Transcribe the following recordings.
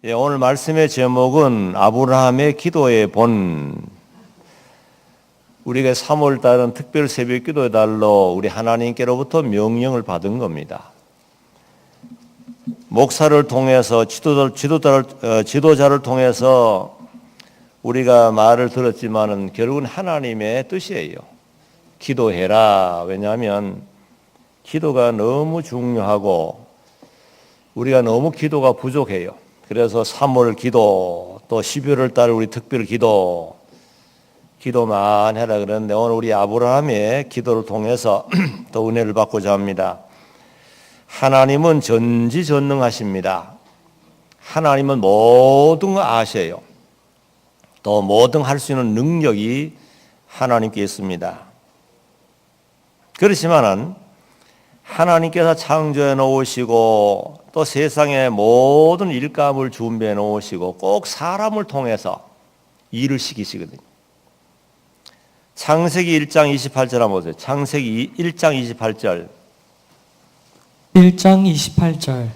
오늘 말씀의 제목은 아브라함의 기도의 본. 우리가 3월 달은 특별 새벽 기도의 달로 우리 하나님께로부터 명령을 받은 겁니다. 목사를 통해서 지도자를 통해서 우리가 말을 들었지만은 결국은 하나님의 뜻이에요. 기도해라. 왜냐하면 기도가 너무 중요하고 우리가 너무 기도가 부족해요. 그래서 3월 기도, 또 12월 달 우리 특별 기도만 해라 그러는데 오늘 우리 아브라함의 기도를 통해서 또 은혜를 받고자 합니다. 하나님은 전지전능하십니다. 하나님은 모든 거 아셔요. 또 모든 할 수 있는 능력이 하나님께 있습니다. 그렇지만은 하나님께서 창조해 놓으시고 또 세상의 모든 일감을 준비해 놓으시고 꼭 사람을 통해서 일을 시키시거든요. 창세기 1장 28절 한번 보세요. 창세기 1장 28절. 1장 28절.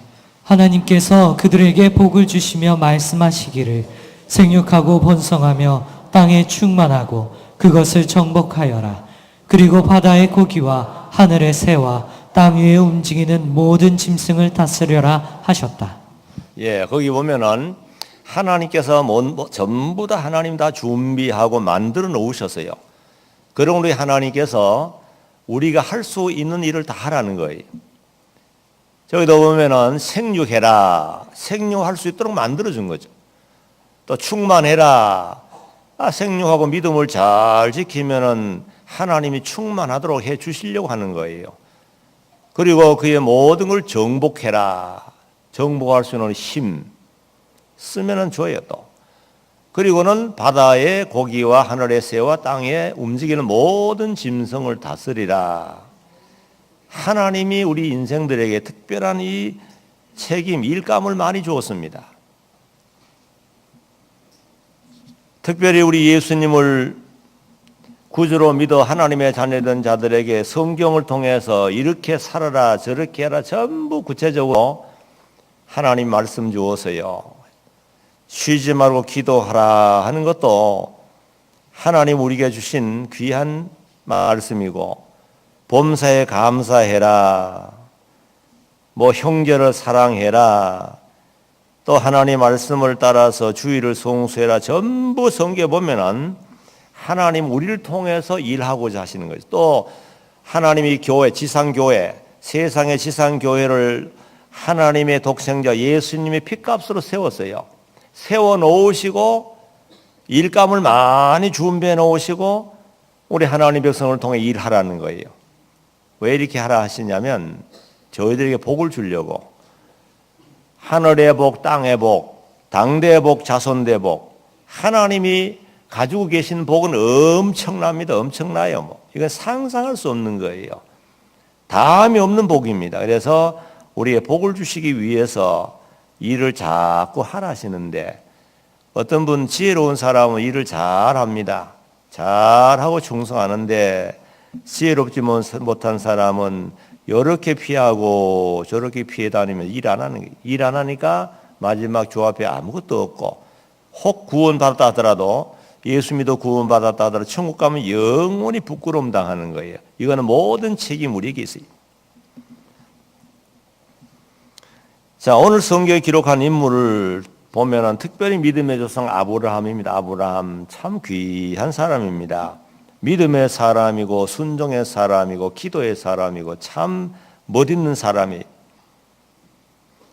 하나님께서 그들에게 복을 주시며 말씀하시기를 생육하고 번성하며 땅에 충만하고 그것을 정복하여라. 그리고 바다의 고기와 하늘의 새와 땅 위에 움직이는 모든 짐승을 다스려라 하셨다. 거기 보면은 하나님께서 전부 다 하나님 다 준비하고 만들어 놓으셨어요. 그런 우리 하나님께서 우리가 할 수 있는 일을 다 하라는 거예요. 저기도 보면은 생육해라. 생육할 수 있도록 만들어 준 거죠. 또 충만해라. 생육하고 믿음을 잘 지키면은 하나님이 충만하도록 해 주시려고 하는 거예요. 그리고 그의 모든 걸 정복해라. 정복할 수 있는 힘 쓰면은 줘요 또. 그리고는 바다의 고기와 하늘의 새와 땅에 움직이는 모든 짐승을 다스리라. 하나님이 우리 인생들에게 특별한 이 책임, 일감을 많이 주었습니다. 특별히 우리 예수님을 구주로 믿어 하나님의 자녀된 자들에게 성경을 통해서 이렇게 살아라 저렇게 해라 전부 구체적으로 하나님 말씀 주어서요. 쉬지 말고 기도하라 하는 것도 하나님 우리에게 주신 귀한 말씀이고, 범사에 감사해라, 형제를 사랑해라, 또 하나님 말씀을 따라서 주의를 송수해라, 전부 성경에 보면은 하나님 우리를 통해서 일하고자 하시는 거죠. 또 하나님이 교회, 지상교회, 세상의 지상교회를 하나님의 독생자 예수님의 피값으로 세웠어요. 세워놓으시고 일감을 많이 준비해 놓으시고 우리 하나님 백성을 통해 일하라는 거예요. 왜 이렇게 하라 하시냐면 저희들에게 복을 주려고. 하늘의 복, 땅의 복, 당대의 복, 자손의 복. 하나님이 가지고 계신 복은 엄청납니다. 엄청나요. 이건 상상할 수 없는 거예요. 다음이 없는 복입니다. 그래서 우리의 복을 주시기 위해서 일을 자꾸 하라 하시는데, 어떤 분 지혜로운 사람은 일을 잘합니다. 잘하고 충성하는데 지혜롭지 못한 사람은 이렇게 피하고 저렇게 피해 다니면 일 안 하는 거예요. 일 안 하니까 마지막 주 앞에 아무것도 없고, 혹 구원받았다 하더라도, 예수 믿어 구원받았다 하더라도 천국 가면 영원히 부끄러움 당하는 거예요. 이거는 모든 책임 우리에게 있어요. 자, 오늘 성경에 기록한 인물을 보면은 특별히 믿음의 조상 아브라함입니다. 아브라함 참 귀한 사람입니다. 믿음의 사람이고 순종의 사람이고 기도의 사람이고 참 멋있는 사람이.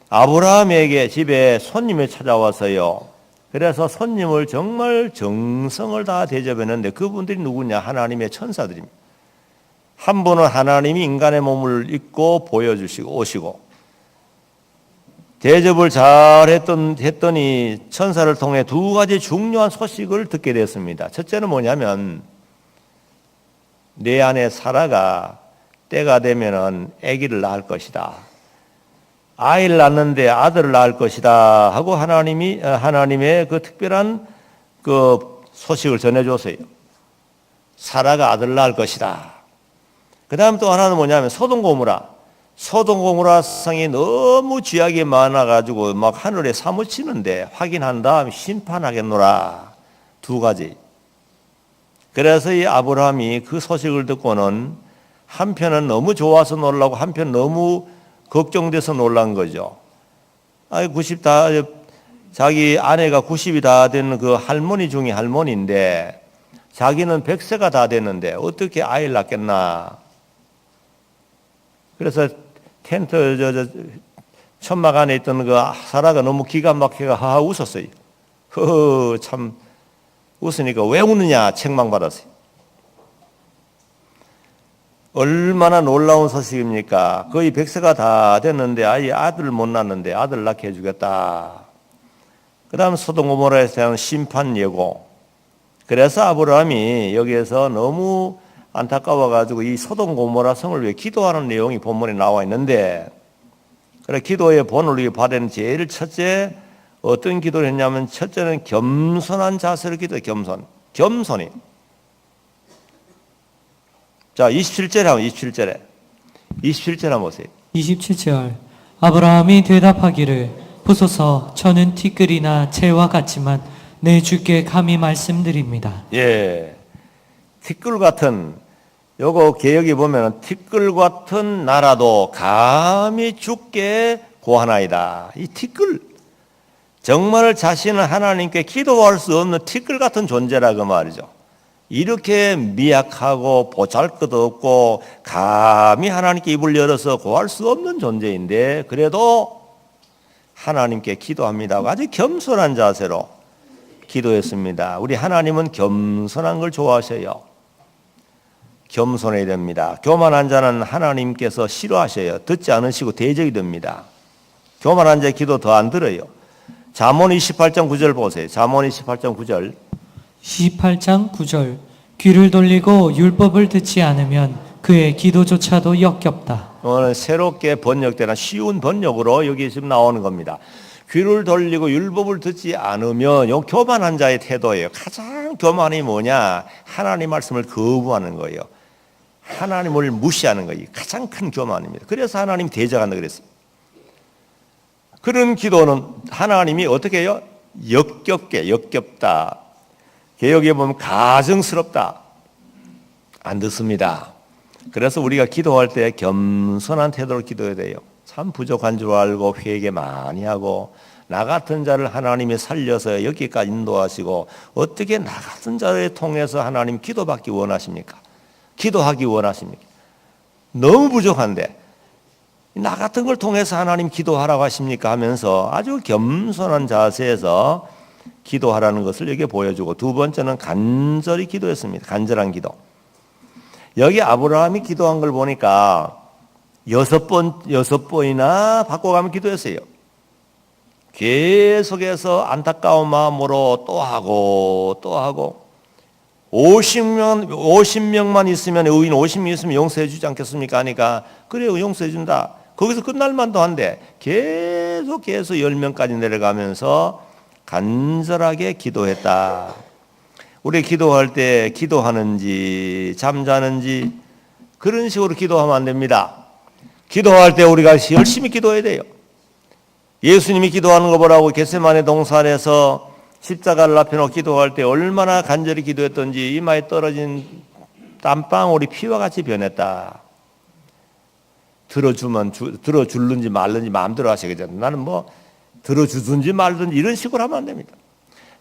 아브라함에게 집에 손님이 찾아와서요. 그래서 손님을 정말 정성을 다 대접했는데 그분들이 누구냐? 하나님의 천사들입니다. 한 분은 하나님이 인간의 몸을 입고 보여주시고 오시고, 대접을 잘 했더니 천사를 통해 두 가지 중요한 소식을 듣게 됐습니다. 첫째는 뭐냐면 내 아내 사라가 때가 되면은 아기를 낳을 것이다. 아이를 낳는데 아들을 낳을 것이다 하고 하나님의 그 특별한 그 소식을 전해줬어요. 사라가 아들을 낳을 것이다. 그 다음 또 하나는 뭐냐면 소돔 고모라. 소돔 고모라 성이 너무 죄악이 많아가지고 막 하늘에 사무치는데 확인한 다음 심판하겠노라. 두 가지. 그래서 이 아브라함이 그 소식을 듣고는 한편은 너무 좋아서 놀라고 한편 너무 걱정돼서 놀란 거죠. 아니 90 다 자기 아내가 90이 다 된 그 할머니 중에 할머니인데 자기는 100세가 다 됐는데 어떻게 아이를 낳겠나. 그래서 텐트 천막 안에 있던 그 사라가 너무 기가 막혀가 하하 웃었어요. 허허 참 웃으니까 왜 웃느냐 책망받았어요. 얼마나 놀라운 소식입니까? 거의 100세가 다 됐는데 아예 아들을 못 낳는데 아들 낳게 해주겠다. 그 다음 소돔 고모라에 대한 심판 예고. 그래서 아브라함이 여기에서 너무 안타까워가지고 이 소돔 고모라 성을 위해 기도하는 내용이 본문에 나와 있는데, 그래 기도의 본을 받은 제일 첫째 어떤 기도를 했냐면 첫째는 겸손한 자세로 기도해. 겸손히. 자 27절에 한번 27절에 한번 보세요. 27절 아브라함이 대답하기를 보소서 저는 티끌이나 재와 같지만 내 주께 감히 말씀드립니다. 예, 티끌 같은 요거 개혁에 보면 티끌 같은 나라도 감히 주께 고하나이다. 이 티끌 정말 자신은 하나님께 기도할 수 없는 티끌 같은 존재라 그 말이죠. 이렇게 미약하고 보잘것없고 감히 하나님께 입을 열어서 구할 수 없는 존재인데 그래도 하나님께 기도합니다. 아주 겸손한 자세로 기도했습니다. 우리 하나님은 겸손한 걸 좋아하셔요. 겸손해야 됩니다. 교만한 자는 하나님께서 싫어하셔요. 듣지 않으시고 대적이 됩니다. 교만한 자의 기도 더 안 들어요. 잠언 28장 9절 보세요. 잠언 28장 9절. 28장 9절 귀를 돌리고 율법을 듣지 않으면 그의 기도조차도 역겹다. 오늘 새롭게 번역되는 쉬운 번역으로 여기 지금 나오는 겁니다. 귀를 돌리고 율법을 듣지 않으면 요 교만한 자의 태도예요. 가장 교만이 뭐냐? 하나님 말씀을 거부하는 거예요. 하나님을 무시하는 거예요. 가장 큰 교만입니다. 그래서 하나님 대적한다 그랬어요. 그런 기도는 하나님이 어떻게 해요? 역겹다. 개혁에 보면 가증스럽다. 안 듣습니다. 그래서 우리가 기도할 때 겸손한 태도로 기도해야 돼요. 참 부족한 줄 알고 회개 많이 하고 나 같은 자를 하나님이 살려서 여기까지 인도하시고 어떻게 나 같은 자를 통해서 하나님 기도받기 원하십니까? 기도하기 원하십니까? 너무 부족한데 나 같은 걸 통해서 하나님 기도하라고 하십니까? 하면서 아주 겸손한 자세에서 기도하라는 것을 여기에 보여주고 두 번째는 간절히 기도했습니다. 간절한 기도. 여기 아브라함이 기도한 걸 보니까 6번이나 바꿔가며 기도했어요. 계속해서 안타까운 마음으로 또 하고 50명만 있으면 의인 50명 있으면 용서해 주지 않겠습니까? 하니까 그래요 용서해 준다. 거기서 끝날 만도 한데 계속 10명까지 내려가면서 간절하게 기도했다. 우리 기도할 때 기도하는지 잠자는지 그런 식으로 기도하면 안 됩니다. 기도할 때 우리가 열심히 기도해야 돼요. 예수님이 기도하는 거 보라고 겟세마네 동산에서 십자가를 앞에 놓고 기도할 때 얼마나 간절히 기도했던지 이마에 떨어진 땀방울이 피와 같이 변했다. 들어줄는지 말는지 마음대로 하시겠죠. 나는 뭐 들어주든지 말든지 이런 식으로 하면 안 됩니다.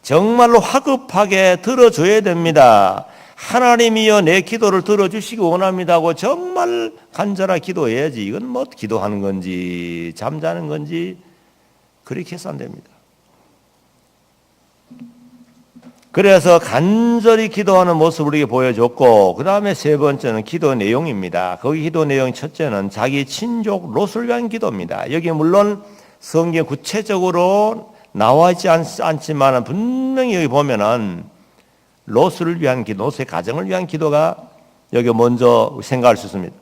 정말로 화급하게 들어줘야 됩니다. 하나님이여 내 기도를 들어주시기 원합니다 하고 정말 간절하게 기도해야지. 이건 뭐 기도하는 건지 잠자는 건지 그렇게 해서 안 됩니다. 그래서 간절히 기도하는 모습을 우리에게 보여줬고 그 다음에 세 번째는 기도 내용입니다. 거기 기도 내용 첫째는 자기 친족 롯을 위한 기도입니다. 여기 물론 성경 구체적으로 나와 있지 않지만 분명히 여기 보면은 롯을 위한 기도, 롯의 가정을 위한 기도가 여기 먼저 생각할 수 있습니다.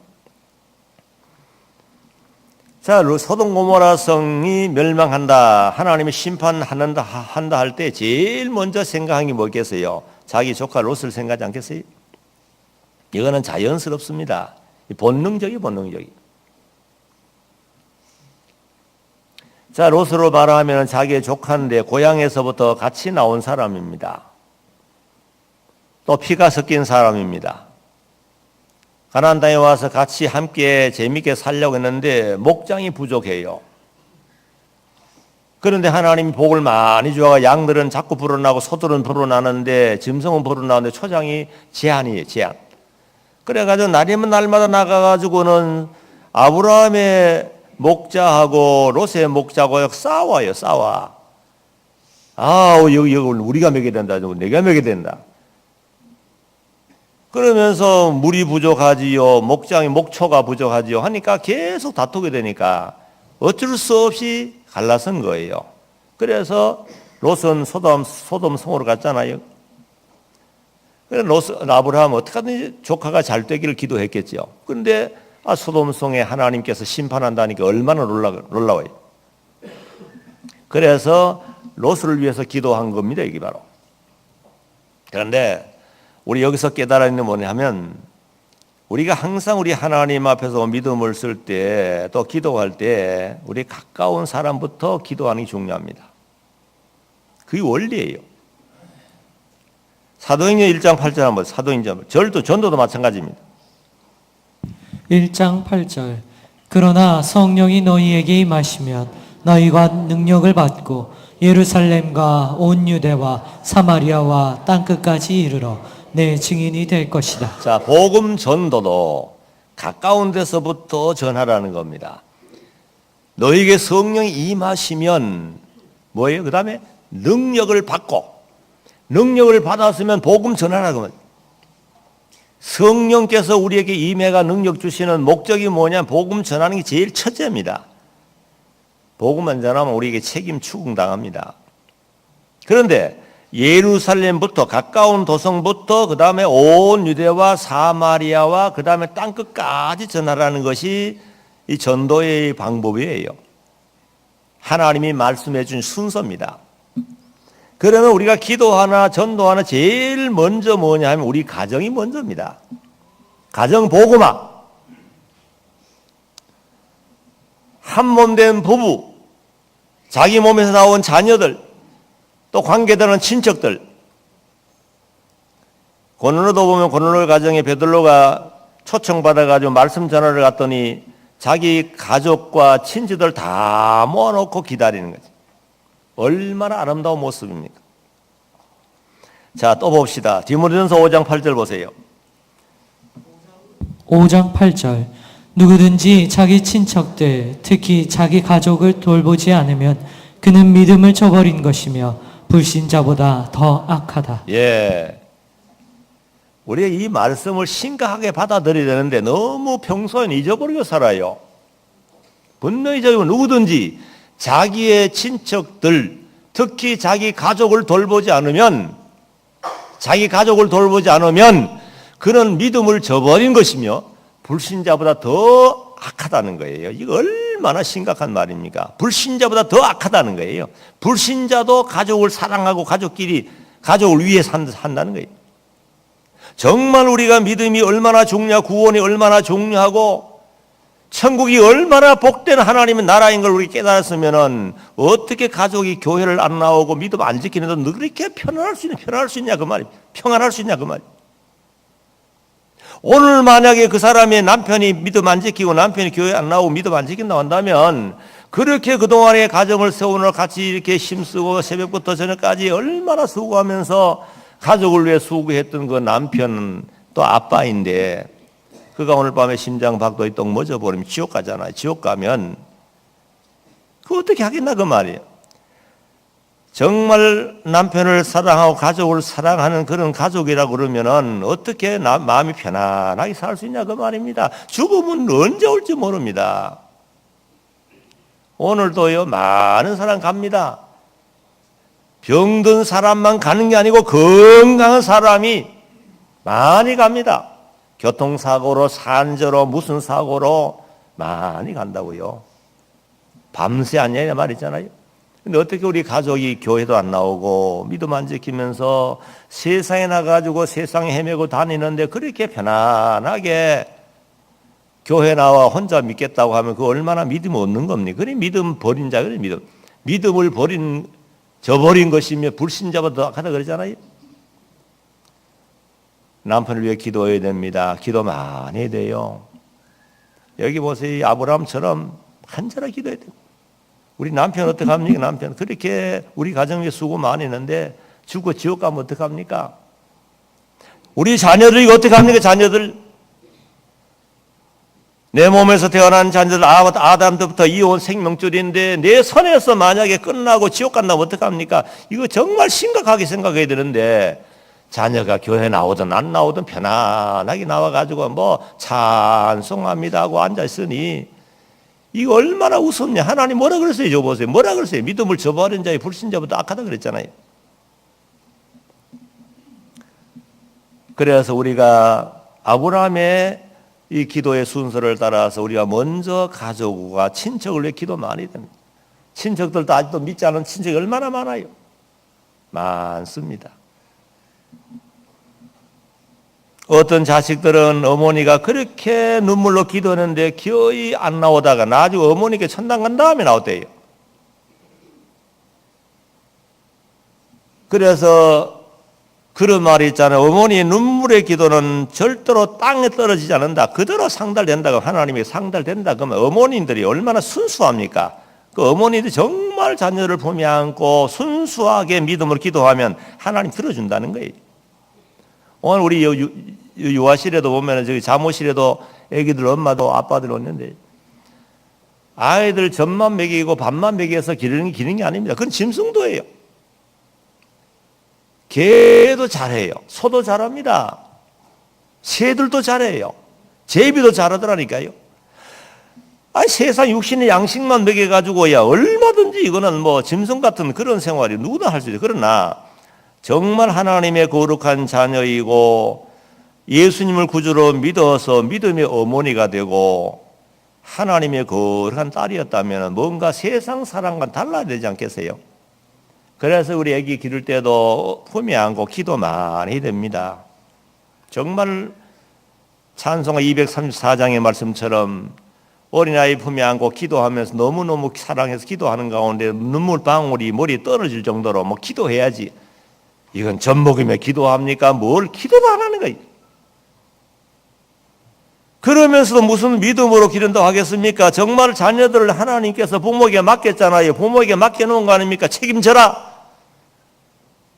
자, 소돔 고모라 성이 멸망한다, 하나님이 심판한다 할 때 제일 먼저 생각한 게 뭐겠어요? 자기 조카 롯을 생각하지 않겠어요? 이거는 자연스럽습니다. 본능적이. 자, 롯으로 말하면 자기의 조카인데 고향에서부터 같이 나온 사람입니다. 또 피가 섞인 사람입니다. 가나안 땅에 와서 같이 함께 재미있게 살려고 했는데 목장이 부족해요. 그런데 하나님이 복을 많이 주어가 양들은 자꾸 불어나고 소들은 불어나는데 짐승은 불어나는데 초장이 제한이에요. 제한. 그래가지고 날이면 날마다 나가가지고는 아브라함의 목자하고 롯의 목자하고 싸워요. 싸워. 여기 우리가 먹여야 된다. 내가 먹여야 된다. 그러면서 물이 부족하지요. 목초가 부족하지요. 하니까 계속 다투게 되니까 어쩔 수 없이 갈라선 거예요. 그래서 롯은 소돔 성으로 갔잖아요. 그래서 아브라함은 어떻게든 조카가 잘 되기를 기도했겠죠. 그런데 소돔 성에 하나님께서 심판한다니까 얼마나 놀라워요. 그래서 롯을 위해서 기도한 겁니다. 이게 바로. 그런데 우리 여기서 깨달아 있는 뭐냐면 우리가 항상 우리 하나님 앞에서 믿음을 쓸 때 또 기도할 때 우리 가까운 사람부터 기도하는 게 중요합니다. 그게 원리예요. 사도행전 1장 8절 한번 사도행전 전도도 마찬가지입니다. 1장 8절 그러나 성령이 너희에게 임하시면 너희가 능력을 받고 예루살렘과 온 유대와 사마리아와 땅끝까지 이르러 내 증인이 될 것이다. 자, 복음 전도도 가까운 데서부터 전하라는 겁니다. 너희에게 성령이 임하시면 뭐예요? 그 다음에 능력을 받고 능력을 받았으면 복음 전하라는 겁니다. 성령께서 우리에게 임해가 능력 주시는 목적이 뭐냐? 복음 전하는 게 제일 첫째입니다. 복음 안 전하면 우리에게 책임 추궁당합니다. 그런데 예루살렘부터 가까운 도성부터 그 다음에 온 유대와 사마리아와 그 다음에 땅끝까지 전하라는 것이 이 전도의 방법이에요. 하나님이 말씀해 준 순서입니다. 그러면 우리가 기도하나 전도하나 제일 먼저 뭐냐 하면 우리 가정이 먼저입니다. 가정 복음화. 한 몸 된 부부, 자기 몸에서 나온 자녀들, 또 관계되는 친척들. 고넬료도 보면 고넬료 가정에 베드로가 초청받아가지고 말씀 전하러 갔더니 자기 가족과 친지들 다 모아놓고 기다리는 거지. 얼마나 아름다운 모습입니까? 자, 또 봅시다. 디모데전서 5장 8절 보세요. 5장 8절 누구든지 자기 친척들 특히 자기 가족을 돌보지 않으면 그는 믿음을 저버린 것이며 불신자보다 더 악하다. 예. 우리가 이 말씀을 심각하게 받아들여야 되는데 너무 평소에는 잊어버리고 살아요. 분명히 저기 누구든지 자기의 친척들, 특히 자기 가족을 돌보지 않으면 그는 믿음을 저버린 것이며 불신자보다 더 악하다는 거예요. 이거 얼마나 심각한 말입니까? 불신자보다 더 악하다는 거예요. 불신자도 가족을 사랑하고 가족을 위해 산다는 거예요. 정말 우리가 믿음이 얼마나 중요하고 구원이 얼마나 중요하고 천국이 얼마나 복된 하나님의 나라인 걸 우리 깨달았으면은 어떻게 가족이 교회를 안 나오고 믿음 안 지키는데 그렇게 편안할 수 있냐 그 말이에요. 평안할 수 있냐 그 말이에요. 오늘 만약에 그 사람의 남편이 믿음 안 지키고 남편이 교회 안 나오고 믿음 안 지킨다고 한다면 그렇게 그동안의 가정을 세우느라 같이 이렇게 힘쓰고 새벽부터 저녁까지 얼마나 수고하면서 가족을 위해 수고했던 그 남편은 또 아빠인데 그가 오늘 밤에 심장 박도에 떡 멎어버리면 지옥 가잖아요. 지옥 가면 그거 어떻게 하겠나 그 말이에요. 정말 남편을 사랑하고 가족을 사랑하는 그런 가족이라고 그러면은 어떻게 마음이 편안하게 살 수 있냐 그 말입니다. 죽음은 언제 올지 모릅니다. 오늘도요 많은 사람 갑니다. 병든 사람만 가는 게 아니고 건강한 사람이 많이 갑니다. 교통사고로 산저로 무슨 사고로 많이 간다고요. 밤새 앉냐 말이잖아요. 근데 어떻게 우리 가족이 교회도 안 나오고 믿음 안 지키면서 세상에 나가지고 세상에 헤매고 다니는데 그렇게 편안하게 교회 나와 혼자 믿겠다고 하면 그 얼마나 믿음 없는 겁니까? 그래 믿음 버린 자, 그래 믿음을 저버린 것이며 불신자보다 더 악하다 그러잖아요. 남편을 위해 기도해야 됩니다. 기도 많이 해야 돼요. 여기 보세요. 아브라함처럼 간절하게 기도해야 돼요. 우리 남편 어떡합니까? 남편 그렇게 우리 가정 위해 수고 많이 했는데 죽고 지옥 가면 어떡합니까? 우리 자녀들 이거 어떡합니까? 자녀들 내 몸에서 태어난 자녀들 아담부터 이어온 생명줄인데 내 손에서 만약에 끝나고 지옥 간다면 어떡합니까? 이거 정말 심각하게 생각해야 되는데 자녀가 교회 나오든 안 나오든 편안하게 나와가지고 뭐 찬송합니다 하고 앉아있으니 이거 얼마나 우습냐. 하나님 뭐라 그랬어요? 저 보세요. 뭐라 그랬어요? 믿음을 저버린 자의 불신자보다 악하다 그랬잖아요. 그래서 우리가 아브라함의 이 기도의 순서를 따라서 우리가 먼저 가족과 친척을 위해 기도 많이 됩니다. 친척들도 아직도 믿지 않은 친척이 얼마나 많아요? 많습니다. 어떤 자식들은 어머니가 그렇게 눈물로 기도하는데 거의 안 나오다가 나중에 어머니께 천당 간 다음에 나왔대요. 그래서 그런 말이 있잖아요. 어머니의 눈물의 기도는 절대로 땅에 떨어지지 않는다. 그대로 상달된다고 하나님이 상달된다. 그러면 어머니들이 얼마나 순수합니까? 그 어머니들이 정말 자녀를 품에 안고 순수하게 믿음으로 기도하면 하나님 들어준다는 거예요. 오늘 우리 유아실에도 보면 저기 잠옷실에도 애기들 엄마도 아빠들 오는데 아이들 젖만 먹이고 밥만 먹여서 기르는 게 아닙니다. 그건 짐승도예요. 개도 잘해요. 소도 잘합니다. 새들도 잘해요. 제비도 잘하더라니까요. 세상 육신의 양식만 먹여가지고야 얼마든지 이거는 뭐 짐승 같은 그런 생활이 누구나 할 수 있어요. 그러나 정말 하나님의 거룩한 자녀이고 예수님을 구주로 믿어서 믿음의 어머니가 되고 하나님의 거룩한 딸이었다면 뭔가 세상 사람과는 달라야 되지 않겠어요? 그래서 우리 애기 기를 때도 품에 안고 기도 많이 해야 됩니다. 정말 찬송가 234장의 말씀처럼 어린아이 품에 안고 기도하면서 너무너무 사랑해서 기도하는 가운데 눈물 방울이 머리에 떨어질 정도로 뭐 기도해야지. 이건 젖 먹이며 기도합니까? 뭘 기도도 안 하는 거예요. 그러면서도 무슨 믿음으로 기른다고 하겠습니까? 정말 자녀들을 하나님께서 부모에게 맡겼잖아요. 부모에게 맡겨놓은 거 아닙니까? 책임져라.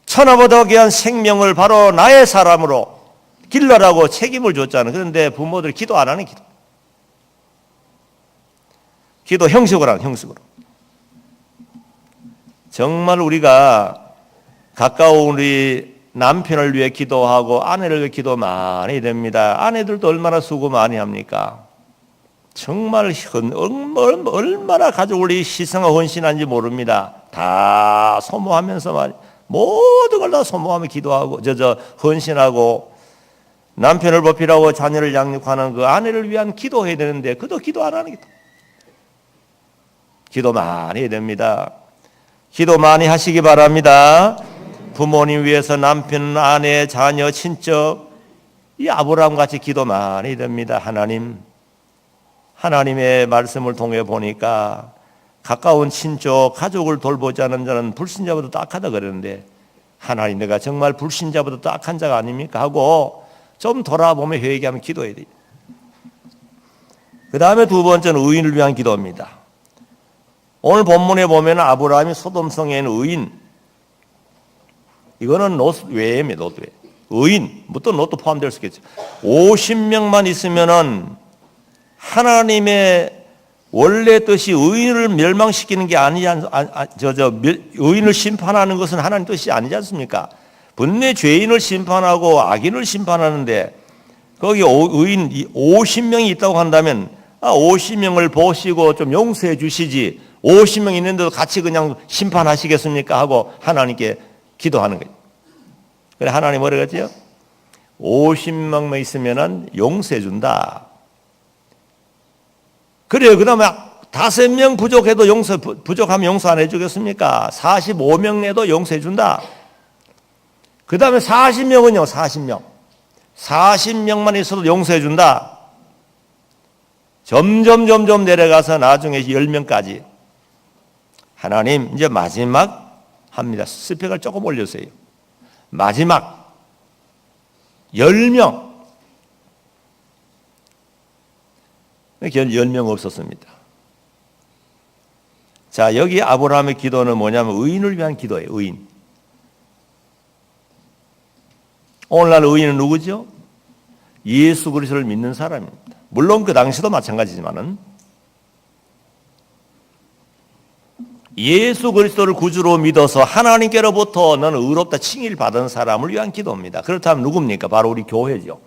천하보다 귀한 생명을 바로 나의 사람으로 길러라고 책임을 줬잖아요. 그런데 부모들 기도 안 하는 기도. 기도 형식으로 하는 형식으로. 정말 우리가 가까운 우리 남편을 위해 기도하고 아내를 위해 기도 많이 됩니다. 아내들도 얼마나 수고 많이 합니까? 정말 얼마나 가족을 위해 희생하고 헌신한지 모릅니다. 다 소모하면서 말이야. 모든 걸 다 소모하며 기도하고 헌신하고 남편을 보필하고 자녀를 양육하는 그 아내를 위한 기도해야 되는데 그도 기도 안 하는 기도. 기도 많이 해야 됩니다. 기도 많이 하시기 바랍니다. 부모님 위해서 남편, 아내, 자녀, 친척 이 아브라함 같이 기도 많이 해야 됩니다. 하나님의 말씀을 통해 보니까 가까운 친족, 가족을 돌보지 않은 자는 불신자보다 더 악하다 그러는데 하나님 내가 정말 불신자보다 더 악한 자가 아닙니까? 하고 좀 돌아보며 회개하면 기도해야 돼요. 그 다음에 두 번째는 의인을 위한 기도입니다. 오늘 본문에 보면 아브라함이 소돔성에 있는 의인, 이거는 롯 외입니다. 롯 외. 의인, 또 롯도 포함될 수 있겠죠. 50명만 있으면은 하나님의 원래 뜻이 의인을 멸망시키는 게 의인을 심판하는 것은 하나님 뜻이 아니지 않습니까? 분명히 죄인을 심판하고 악인을 심판하는데 거기 의인 50명이 있다고 한다면 50명을 보시고 좀 용서해 주시지 50명 있는데도 같이 그냥 심판하시겠습니까? 하고 하나님께 기도하는 거예요. 그래 하나님 뭐라 그랬죠? 50명만 있으면은 용서해 준다. 그래요. 그 다음에 5명 부족해도 부족하면 용서 안 해주겠습니까? 45명 내도 용서해 준다. 그 다음에 40명은요, 40명만 있어도 용서해 준다. 점점 내려가서 나중에 10명까지. 하나님 이제 마지막 합니다. 스펙을 조금 올려주세요. 마지막 10명. 10명 없었습니다. 자, 여기 아브라함의 기도는 뭐냐면 의인을 위한 기도예요. 의인. 오늘날 의인은 누구죠? 예수 그리스도를 믿는 사람입니다. 물론 그 당시도 마찬가지지만은 예수 그리스도를 구주로 믿어서 하나님께로부터 너는 의롭다 칭의를 받은 사람을 위한 기도입니다. 그렇다면 누굽니까? 바로 우리 교회죠.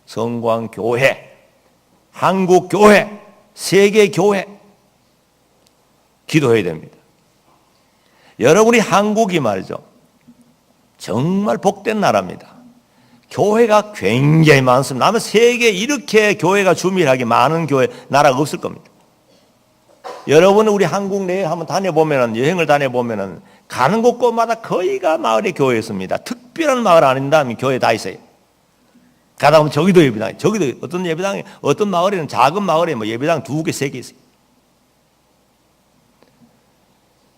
성광교회, 한국교회, 세계교회 기도해야 됩니다. 여러분이 한국이 말이죠. 정말 복된 나라입니다. 교회가 굉장히 많습니다. 아마 세계에 이렇게 교회가 주밀하게 많은 교회, 나라가 없을 겁니다. 여러분 우리 한국 내에 한번 다녀보면은, 여행을 다녀보면은 가는 곳곳마다 거의가 마을에 교회 있습니다. 특별한 마을 아닌다면 교회 다 있어요. 가다 보면 저기도 예배당, 저기도 어떤 예배당에, 어떤 마을에는 작은 마을에 뭐 예배당 2개, 3개 있어요.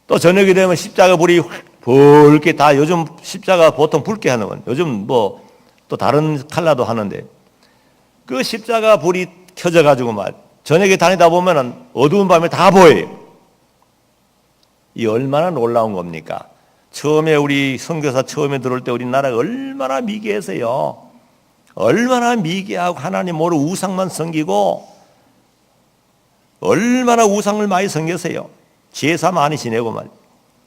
또 저녁이 되면 십자가 불이 붉게 다, 요즘 십자가 보통 붉게 하는 건, 요즘 뭐 또 다른 컬러도 하는데, 그 십자가 불이 켜져가지고 저녁에 다니다 보면은 어두운 밤에 다 보여요. 이 얼마나 놀라운 겁니까? 처음에 우리 선교사 처음에 들어올 때 우리나라가 얼마나 미개해서요. 얼마나 미개하고 하나님 모르고 우상만 섬기고 얼마나 우상을 많이 섬겼어요. 제사 많이 지내고 말.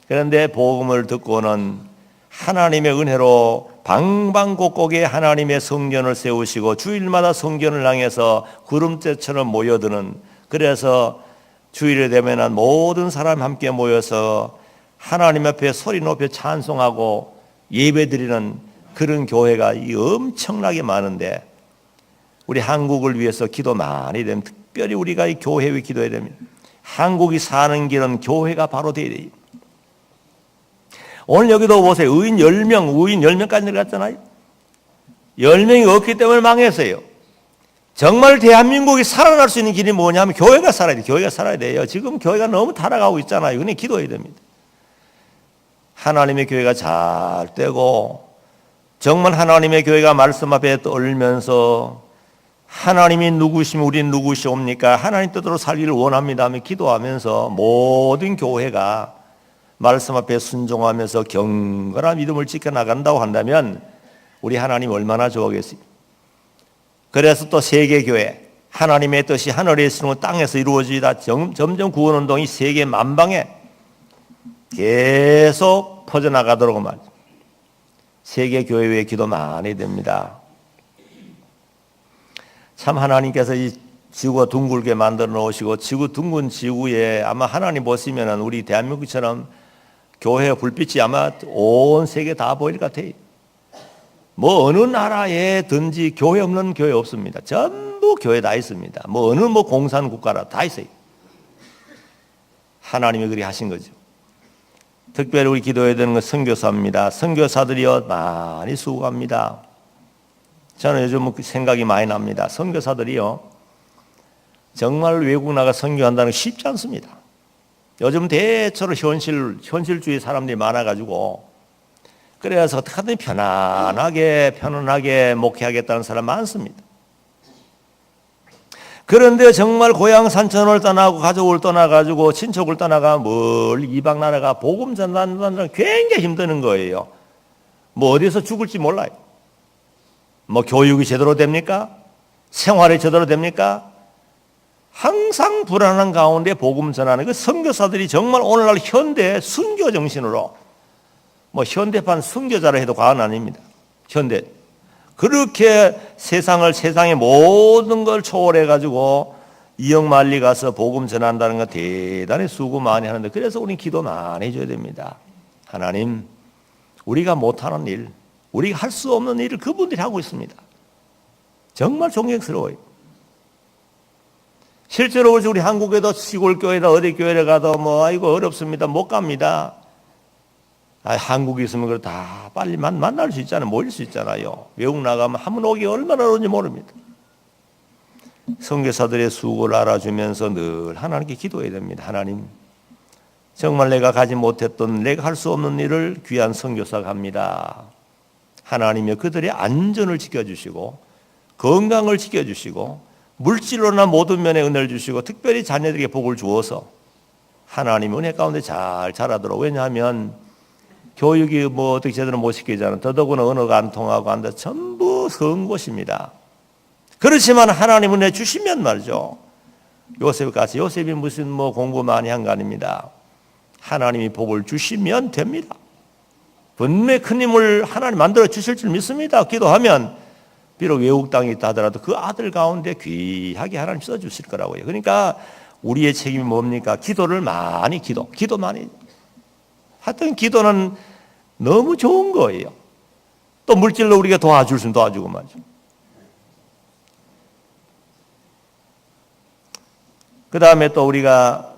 그런데 복음을 듣고는 하나님의 은혜로 방방곡곡에 하나님의 성전을 세우시고 주일마다 성전을 향해서 구름대처럼 모여드는, 그래서 주일에 되면 모든 사람 함께 모여서 하나님 앞에 소리 높여 찬송하고 예배드리는 그런 교회가 엄청나게 많은데, 우리 한국을 위해서 기도 많이 되면 특별히 우리가 이 교회 위해 기도해야 됩니다. 한국이 사는 길은 교회가 바로 되어야 돼요. 오늘 여기도 보세요. 의인 10명까지 내려갔잖아요. 10명이 없기 때문에 망했어요. 정말 대한민국이 살아날 수 있는 길이 뭐냐면 교회가 살아야 돼요. 교회가 살아야 돼요. 지금 교회가 너무 타락하고 있잖아요. 그냥 기도해야 됩니다. 하나님의 교회가 잘 되고, 정말 하나님의 교회가 말씀 앞에 떨면서 하나님이 누구시면 우리는 누구시옵니까? 하나님 뜻대로 살기를 원합니다 하며 기도하면서 모든 교회가 말씀 앞에 순종하면서 경건한 믿음을 지켜나간다고 한다면 우리 하나님 얼마나 좋아하겠어요. 그래서 또 세계교회, 하나님의 뜻이 하늘에 이루어지고 땅에서 이루어지다 점점 구원운동이 세계 만방에 계속 퍼져나가도록 말이죠. 세계교회에 기도 많이 됩니다. 참 하나님께서 이 지구가 둥글게 만들어 놓으시고, 둥근 지구에 아마 하나님 보시면은 우리 대한민국처럼 교회 불빛이 아마 온 세계 다 보일 것 같아요. 뭐 어느 나라에든지 교회 없는 교회 없습니다. 전부 교회 다 있습니다. 뭐 어느 공산 국가라 다 있어요. 하나님이 그리 하신 거죠. 특별히 우리 기도해야 되는 건 선교사입니다. 선교사들이요 많이 수고합니다. 저는 요즘 생각이 많이 납니다. 선교사들이요 정말 외국 나가 선교한다는 게 쉽지 않습니다. 요즘 대체로 현실주의 사람들이 많아가지고, 그래서 어떻게든 편안하게 목회하겠다는 사람 많습니다. 그런데 정말 고향 산천을 떠나고 가족을 떠나가지고 친척을 떠나가 멀리 이방 나라가 복음 전하는 굉장히 힘드는 거예요. 뭐 어디서 죽을지 몰라요. 뭐 교육이 제대로 됩니까? 생활이 제대로 됩니까? 항상 불안한 가운데 복음 전하는 그 선교사들이 정말 오늘날 현대 순교 정신으로, 뭐 현대판 순교자라 해도 과언 아닙니다. 현대 그렇게 세상의 모든 걸 초월해 가지고 이역 만리 가서 복음 전한다는 거 대단히 수고 많이 하는데, 그래서 우리는 기도 많이 해줘야 됩니다. 하나님, 우리가 못하는 일, 우리가 할 수 없는 일을 그분들이 하고 있습니다. 정말 존경스러워요. 실제로 우리 한국에도 시골 교회다 어디 교회를 가도 아이고 어렵습니다. 못 갑니다. 한국에 있으면 그걸 다 빨리 만날 수 있잖아요. 모일 수 있잖아요. 외국 나가면 한 번 오기 얼마나 어려운지 모릅니다. 선교사들의 수고를 알아주면서 늘 하나님께 기도해야 됩니다. 하나님, 정말 내가 가지 못했던, 내가 할 수 없는 일을 귀한 선교사가 합니다. 하나님이 그들의 안전을 지켜주시고 건강을 지켜주시고 물질로나 모든 면에 은혜를 주시고 특별히 자녀들에게 복을 주어서 하나님 은혜 가운데 잘 자라도록. 왜냐하면 교육이 뭐 어떻게 제대로 못 시키잖아요. 더더구나 언어가 안 통하고 한다. 전부 선것입니다. 그렇지만 하나님 은혜 주시면 말이죠. 요셉같이, 요셉이 무슨 뭐 공부 많이 한 거 아닙니다. 하나님이 복을 주시면 됩니다. 분명히 큰 힘을 하나님 만들어 주실 줄 믿습니다. 기도하면 비록 외국 땅에 있다 하더라도 그 아들 가운데 귀하게 하나님 써주실 거라고요. 그러니까 우리의 책임이 뭡니까? 기도를 많이 기도 많이. 하여튼 기도는 너무 좋은 거예요. 또 물질로 우리가 도와줄 수는 도와주고 말이죠. 그 다음에 또 우리가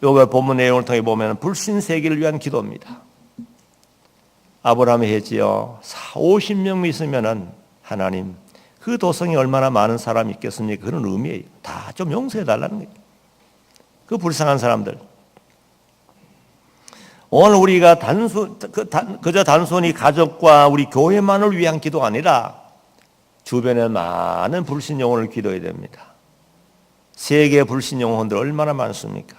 요거 본문 내용을 통해 보면 불신세계를 위한 기도입니다. 아브라함이 했지요. 50명 믿으면은 하나님, 그 도성에 얼마나 많은 사람이 있겠습니까? 그런 의미예요. 다 좀 용서해 달라는 거예요. 그 불쌍한 사람들. 오늘 우리가 그저 단순히 가족과 우리 교회만을 위한 기도가 아니라 주변에 많은 불신 영혼을 기도해야 됩니다. 세계 불신 영혼들 얼마나 많습니까?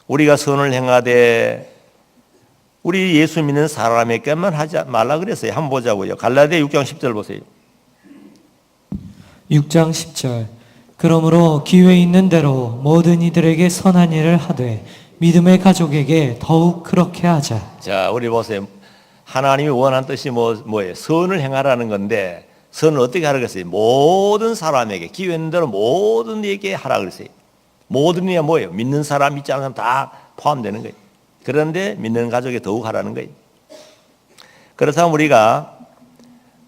우리가 선을 행하되 우리 예수 믿는 사람에게만 하지 말라 그랬어요. 한번 보자고요. 갈라디아 6장 10절 보세요. 6장 10절. 그러므로 기회 있는 대로 모든 이들에게 선한 일을 하되 믿음의 가족에게 더욱 그렇게 하자. 자, 우리 보세요. 하나님이 원하는 뜻이 뭐예요? 선을 행하라는 건데 선을 어떻게 하라 그랬어요? 모든 사람에게, 기회 있는 대로 모든 이에게 하라 그랬어요. 모든 이가 뭐예요? 믿는 사람, 믿지 않는 사람 다 포함되는 거예요. 그런데 믿는 가족에 더욱 하라는 거예요. 그렇다면 우리가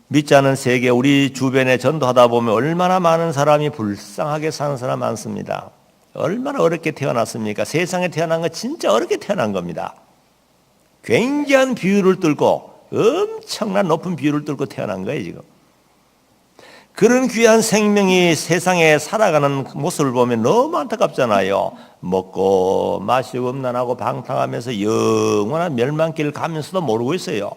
믿지 않은 세계, 우리 주변에 전도하다 보면 얼마나 많은 사람이 불쌍하게 사는 사람 많습니다. 얼마나 어렵게 태어났습니까? 세상에 태어난 건 진짜 어렵게 태어난 겁니다. 굉장한 비율을 뚫고, 엄청난 높은 비율을 뚫고 태어난 거예요, 지금. 그런 귀한 생명이 세상에 살아가는 모습을 보면 너무 안타깝잖아요. 먹고 마시고 음란하고 방탕하면서 영원한 멸망길을 가면서도 모르고 있어요.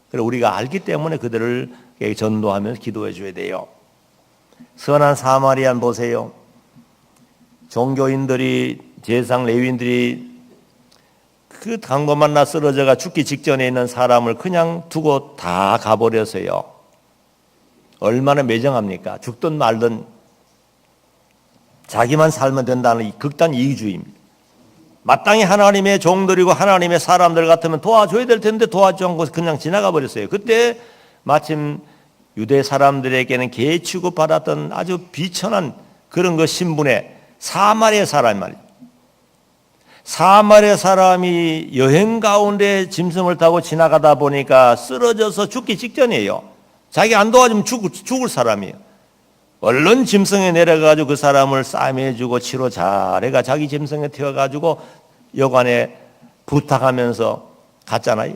그래서 우리가 알기 때문에 그들을 전도하면서 기도해 줘야 돼요. 선한 사마리안 보세요. 종교인들이, 제상 레위인들이 그 강도 만나 쓰러져가 죽기 직전에 있는 사람을 그냥 두고 다 가버렸어요. 얼마나 매정합니까? 죽든 말든 자기만 살면 된다는 이 극단 이기주의입니다. 마땅히 하나님의 종들이고 하나님의 사람들 같으면 도와줘야 될 텐데 도와주지 않고 그냥 지나가 버렸어요. 그때 마침 유대 사람들에게는 개 취급받았던 아주 비천한 그런 그 신분의 사마리아 사람 말이에요. 사마리아 사람이 여행 가운데 짐승을 타고 지나가다 보니까 쓰러져서 죽기 직전이에요. 자기 안 도와주면 죽을 사람이에요. 얼른 짐승에 내려가지고 그 사람을 싸매주고 치료 잘해가 자기 짐승에 태워가지고 여관에 부탁하면서 갔잖아요.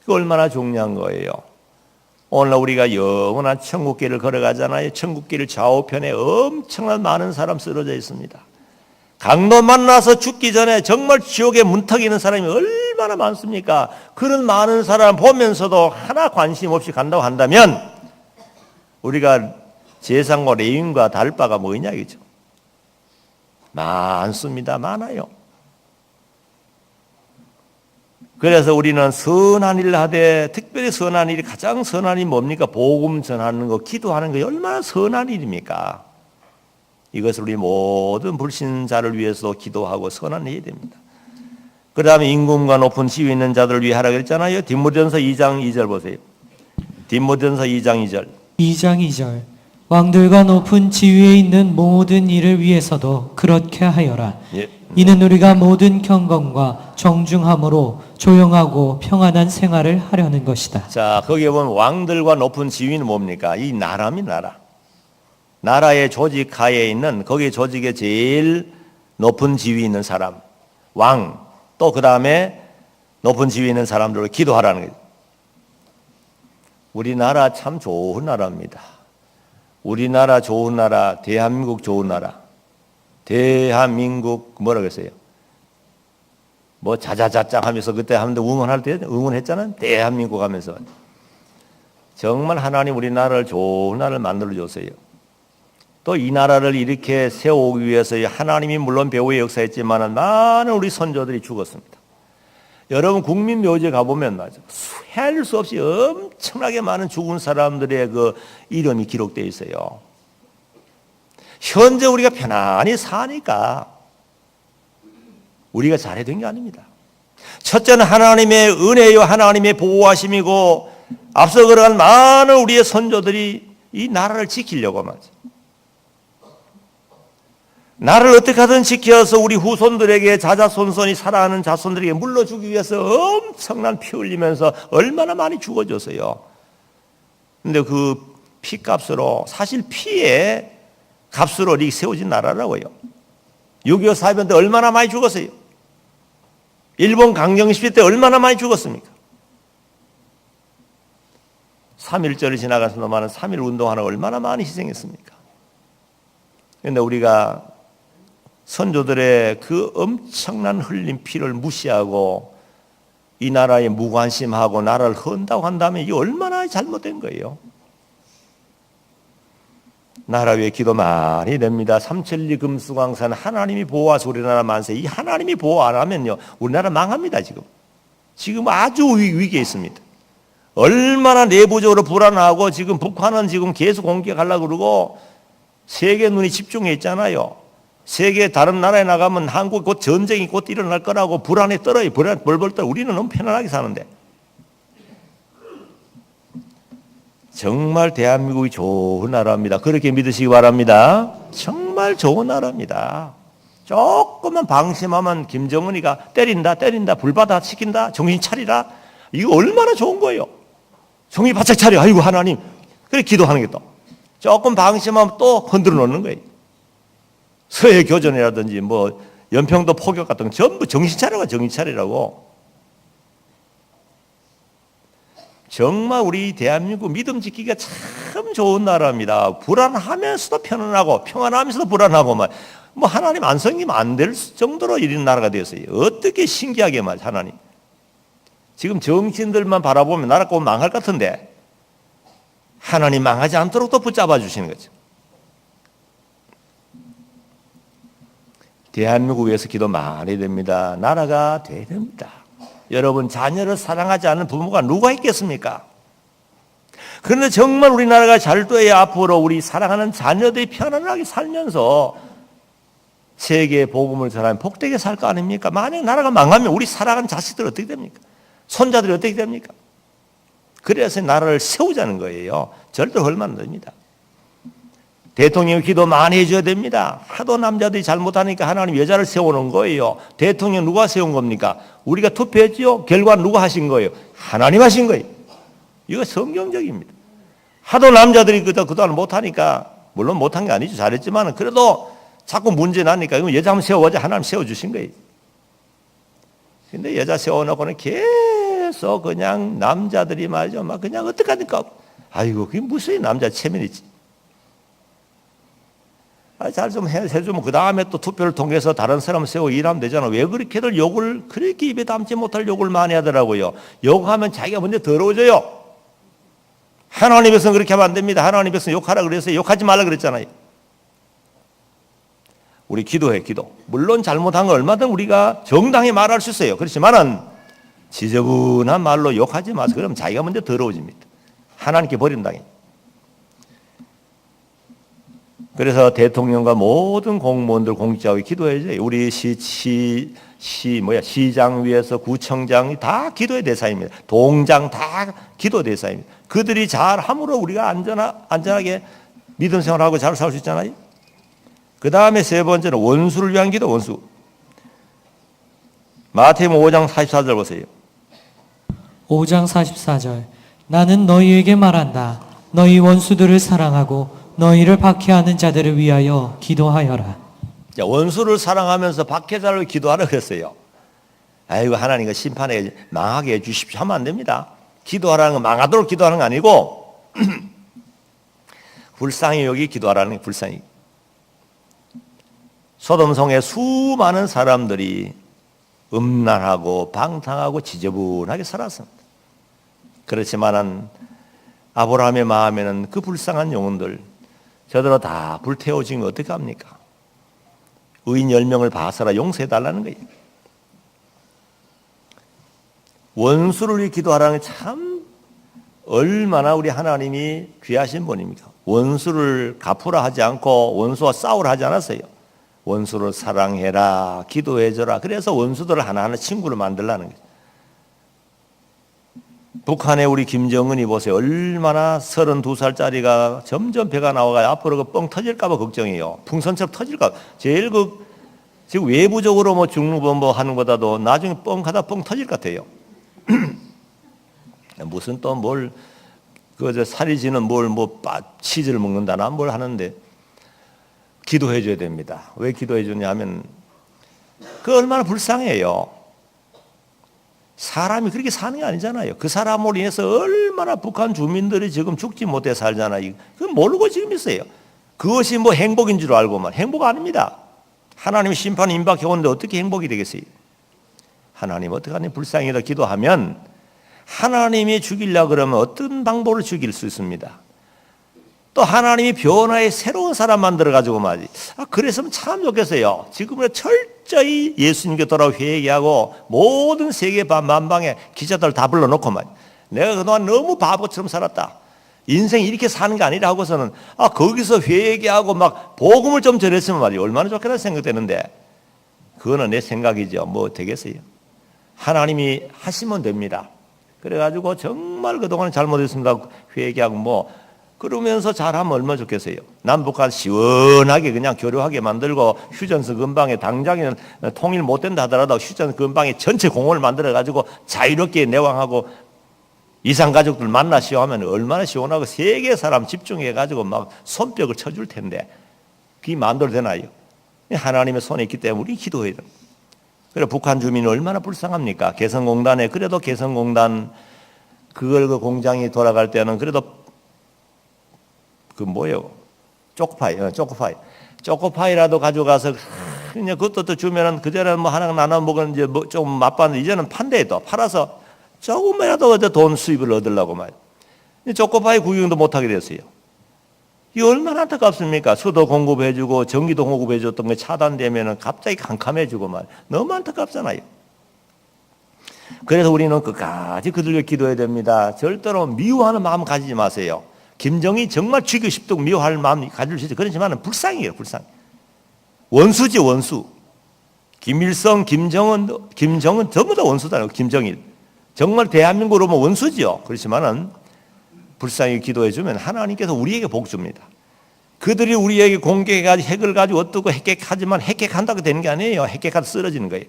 그게 얼마나 중요한 거예요. 오늘 우리가 영원한 천국길을 걸어가잖아요. 천국길 좌우편에 엄청난 많은 사람 쓰러져 있습니다. 강도 만나서 죽기 전에 정말 지옥에 문턱이 있는 사람이 얼마나 많습니까? 그런 많은 사람 보면서도 하나 관심 없이 간다고 한다면 우리가 제사장과 레위인과 다를 바가 뭐냐 이거죠. 많습니다. 많아요. 그래서 우리는 선한 일을 하되 특별히 선한 일이 가장 선한 일이 뭡니까? 복음 전하는 거, 기도하는 거 얼마나 선한 일입니까? 이것을 우리 모든 불신자를 위해서 기도하고 선언해야 됩니다. 그 다음에 임금과 높은 지위 있는 자들을 위해 하라 그랬잖아요. 디모데전서 2장 2절 보세요. 디모데전서 2장 2절. 2장 2절. 왕들과 높은 지위에 있는 모든 일을 위해서도 그렇게 하여라. 예. 이는 우리가 모든 경건과 정중함으로 조용하고 평안한 생활을 하려는 것이다. 자, 거기에 보면 왕들과 높은 지위는 뭡니까? 이 나라입니다. 나라. 나라의 조직 하에 있는 거기 조직에 제일 높은 지위 있는 사람, 왕, 또 그 다음에 높은 지위 있는 사람들을 기도하라는 거예요. 우리나라 참 좋은 나라입니다. 우리나라 좋은 나라, 대한민국 좋은 나라. 대한민국 뭐라고 했어요? 뭐 자자자짱 하면서 그때 하는데 응원할 때 응원했잖아요. 대한민국 하면서. 정말 하나님 우리나라를 좋은 나라를 만들어 줬어요. 또 이 나라를 이렇게 세우기 위해서 하나님이 물론 배후의 역사했지만 많은 우리 선조들이 죽었습니다. 여러분 국민 묘지에 가보면 맞아. 헤아릴 수 없이 엄청나게 많은 죽은 사람들의 그 이름이 기록되어 있어요. 현재 우리가 편안히 사니까 우리가 잘해야 된 게 아닙니다. 첫째는 하나님의 은혜요 하나님의 보호하심이고 앞서 걸어간 많은 우리의 선조들이 이 나라를 지키려고 말이죠. 나를 어떻게 하든 지켜서 우리 후손들에게 자자손손이 살아가는 자손들에게 물러주기 위해서 엄청난 피 흘리면서 얼마나 많이 죽어줬어요. 근데 그 피값으로 사실 피의 값으로 이렇게 세워진 나라라고요. 6.25 사변 때 얼마나 많이 죽었어요. 일본 강경시위 때 얼마나 많이 죽었습니까? 3.1절이 지나가서 너무나 3.1 운동하는 얼마나 많이 희생했습니까? 그런데 우리가 선조들의 그 엄청난 흘린 피를 무시하고 이 나라에 무관심하고 나라를 헌다고 한다면 이게 얼마나 잘못된 거예요. 나라 위에 기도 많이 됩니다. 삼천리 금수강산 하나님이 보호하셔 우리나라 만세. 이 하나님이 보호 안 하면요 우리나라 망합니다. 지금 아주 위기에 있습니다. 얼마나 내부적으로 불안하고 지금 북한은 지금 계속 공격하려고 그러고 세계 눈이 집중해 있잖아요. 세계 다른 나라에 나가면 한국 곧 전쟁이 곧 일어날 거라고 불안에 떨어요. 불안 벌벌 떨어. 우리는 너무 편안하게 사는데. 정말 대한민국이 좋은 나라입니다. 그렇게 믿으시기 바랍니다. 정말 좋은 나라입니다. 조금만 방심하면 김정은이가 때린다 불받아 시킨다 정신 차리라. 이거 얼마나 좋은 거예요. 정신 바짝 차려. 아이고 하나님. 그래 기도하는 게 또. 조금 방심하면 또 흔들어 놓는 거예요. 서해 교전이라든지 뭐 연평도 포격 같은 거 전부 정신 차려가 정신 차리라고. 정말 우리 대한민국 믿음 지키기가 참 좋은 나라입니다. 불안하면서도 편안하고 평안하면서도 불안하고 뭐 하나님 안 섬기면 안 될 정도로 이런 나라가 되었어요. 어떻게 신기하게 말 하나님. 지금 정치인들만 바라보면 나라 꼭 망할 것 같은데 하나님 망하지 않도록 또 붙잡아 주시는 거죠. 대한민국 위해서 기도 많이 됩니다. 나라가 돼야 됩니다. 여러분 자녀를 사랑하지 않는 부모가 누가 있겠습니까? 그런데 정말 우리나라가 잘 돼야 앞으로 우리 사랑하는 자녀들이 편안하게 살면서 세계에 복음을 전하면 복되게 살 거 아닙니까? 만약 나라가 망하면 우리 사랑하는 자식들 어떻게 됩니까? 손자들이 어떻게 됩니까? 그래서 나라를 세우자는 거예요. 절대 헐면 안 됩니다. 대통령 기도 많이 해줘야 됩니다. 하도 남자들이 잘못하니까 하나님 여자를 세우는 거예요. 대통령 누가 세운 겁니까? 우리가 투표했지요. 결과 누가 하신 거예요? 하나님 하신 거예요. 이거 성경적입니다. 하도 남자들이 그동안 못하니까 물론 못한 게 아니죠. 잘했지만 그래도 자꾸 문제 나니까 이거 여자 한번 세워보자. 하나님 세워주신 거예요. 근데 여자 세워놓고는 계속 그냥 남자들이 말이죠. 막 그냥 어떡합니까? 아이고 그게 무슨 남자 체면이지. 잘 좀 해주면 그 다음에 또 투표를 통해서 다른 사람 세우고 일하면 되잖아. 왜 그렇게들 욕을 그렇게 입에 담지 못할 욕을 많이 하더라고요. 욕하면 자기가 먼저 더러워져요. 하나님께서는 그렇게 하면 안 됩니다. 하나님께서는 욕하라 그래서 욕하지 말라 그랬잖아요. 우리 기도해 기도. 물론 잘못한 거 얼마든 우리가 정당히 말할 수 있어요. 그렇지만은 지저분한 말로 욕하지 마세요. 그럼 자기가 먼저 더러워집니다. 하나님께 버린다니. 그래서 대통령과 모든 공무원들 공직자에게 기도해야죠. 우리 시장 위에서 구청장이 다 기도의 대상입니다. 동장 다 기도 대상입니다. 그들이 잘함으로 우리가 안전하게 믿음 생활하고 잘 살 수 있잖아요. 그 다음에 세 번째는 원수를 위한 기도, 원수. 마태복음 5장 44절 보세요. 5장 44절. 나는 너희에게 말한다. 너희 원수들을 사랑하고 너희를 박해하는 자들을 위하여 기도하여라. 자, 원수를 사랑하면서 박해자를 기도하라 그랬어요. 아이고 하나님과 심판에 망하게 해주십시오 하면 안 됩니다. 기도하라는 건 망하도록 기도하는 거 아니고 불쌍히 여기 기도하라는 게 불쌍히. 소돔성에 수많은 사람들이 음란하고 방탕하고 지저분하게 살았습니다. 그렇지만은 아브라함의 마음에는 그 불쌍한 영혼들 저대로 다 불태워지면 어떻게 합니까? 의인 10명을 봐서라 용서해달라는 거예요. 원수를 위해 기도하라는 게 참 얼마나 우리 하나님이 귀하신 분입니까? 원수를 갚으라 하지 않고 원수와 싸우라 하지 않았어요. 원수를 사랑해라, 기도해줘라. 그래서 원수들을 하나하나 친구를 만들라는 거예요. 북한의 우리 김정은이 보세요. 얼마나 32살짜리가 점점 배가 나와가 앞으로 뻥 터질까봐 걱정이에요. 풍선처럼 터질까. 제일 지금 외부적으로 뭐 중루범버 하는 것보다도 나중에 뻥하다 뻥 터질 것 같아요. 무슨 또 뭘, 살이 지는 치즈를 먹는다나 뭘 하는데 기도해 줘야 됩니다. 왜 기도해 주냐 하면 그 얼마나 불쌍해요. 사람이 그렇게 사는 게 아니잖아요. 그 사람으로 인해서 얼마나 북한 주민들이 지금 죽지 못해 살잖아요. 그 모르고 지금 있어요. 그것이 뭐 행복인 줄 알고만. 행복 아닙니다. 하나님의 심판이 임박해 오는데 어떻게 행복이 되겠어요? 하나님 어떻게 하니 불쌍히도 기도하면 하나님이 죽이려고 그러면 어떤 방법으로 죽일 수 있습니다. 또 하나님이 변화의 새로운 사람 만들어가지고 말이지. 그랬으면 참 좋겠어요. 지금은 철저히 예수님께 돌아와 회개하고 모든 세계 만방에 기자들 다 불러놓고 말이지. 내가 그동안 너무 바보처럼 살았다. 인생 이렇게 사는 게 아니라 하고서는 거기서 회개하고 막 복음을 좀 전했으면 말이지. 얼마나 좋겠다 생각되는데 그거는 내 생각이죠. 뭐 되겠어요. 하나님이 하시면 됩니다. 그래가지고 정말 그동안 잘못했습니다. 회개하고 그러면서 잘하면 얼마나 좋겠어요. 남북한 시원하게 그냥 교류하게 만들고 휴전선 근방에 당장에는 통일 못 된다 하더라도 휴전선 근방에 전체 공원을 만들어가지고 자유롭게 내왕하고 이산가족들 만나시오 하면 얼마나 시원하고 세계 사람 집중해가지고 막 손뼉을 쳐줄 텐데 그게 마음대로 되나요? 하나님의 손에 있기 때문에 우리 기도해야 됩니다. 그래 북한 주민이 얼마나 불쌍합니까? 개성공단에 그래도 개성공단 그 공장이 돌아갈 때는 그래도 초코파이라도 가져가서 그냥 그것도 주면은 그전에는 하나 나눠 먹은 이제 조금 맛봤는데 이제는 판대에 또 팔아서 조금이라도 돈 수입을 얻으려고 말이야. 초코파이 구경도 못하게 됐어요. 이 얼마나 안타깝습니까? 수도 공급해주고 전기도 공급해줬던 게 차단되면은 갑자기 캄캄해지고 말. 너무 안타깝잖아요. 그래서 우리는 끝까지 그들을 기도해야 됩니다. 절대로 미워하는 마음 가지지 마세요. 김정이 정말 죽이고 싶다고 미워할 마음 가질 수 있어요. 그렇지만 불쌍해요, 불쌍. 원수지 원수. 김일성, 김정은 전부 다 원수다. 김정일. 정말 대한민국으로 보면 원수지요. 그렇지만은 불쌍히 기도해주면 하나님께서 우리에게 복 줍니다. 그들이 우리에게 공격해가지고 핵을 가지고 어떻고 핵핵하지만 핵핵한다고 되는 게 아니에요. 핵핵하다 쓰러지는 거예요.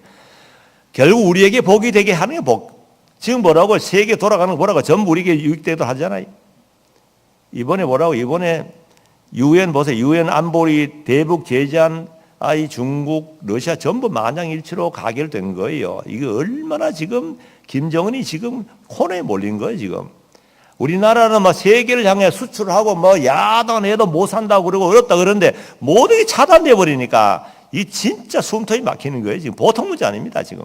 결국 우리에게 복이 되게 하는 게 복. 지금 뭐라고 세계 돌아가는 거 뭐라고 전부 우리에게 유익되도 하잖아요. 이번에 UN 보세요. UN 안보리 대북 제재한 중국, 러시아 전부 만장일치로 가결된 거예요. 이게 얼마나 지금 김정은이 지금 코너에 몰린 거예요, 지금. 우리나라는 세계를 향해 수출하고 야도 내도 못 산다고 그러고 어렵다 그러는데 모든 게 차단돼 버리니까 이 진짜 숨통이 막히는 거예요. 지금 보통 문제 아닙니다, 지금.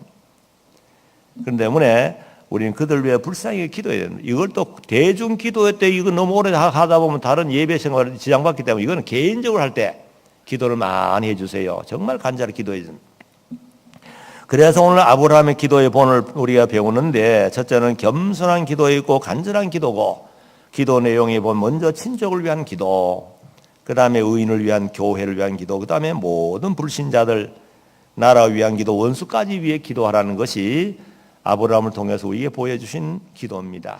그런 때문에 우리는 그들 위해 불쌍히 기도해야 됩니다. 이걸 또 대중 기도회 때 이거 너무 오래 하다 보면 다른 예배 생활을 지장받기 때문에 이거는 개인적으로 할 때 기도를 많이 해주세요. 정말 간절히 기도해야 됩니다. 그래서 오늘 아브라함의 기도의 본을 우리가 배우는데 첫째는 겸손한 기도에 있고 간절한 기도고 기도 내용에 보면 먼저 친족을 위한 기도, 그 다음에 의인을 위한 교회를 위한 기도, 그 다음에 모든 불신자들 나라를 위한 기도, 원수까지 위해 기도하라는 것이 아브라함을 통해서 우리에게 보여주신 기도입니다.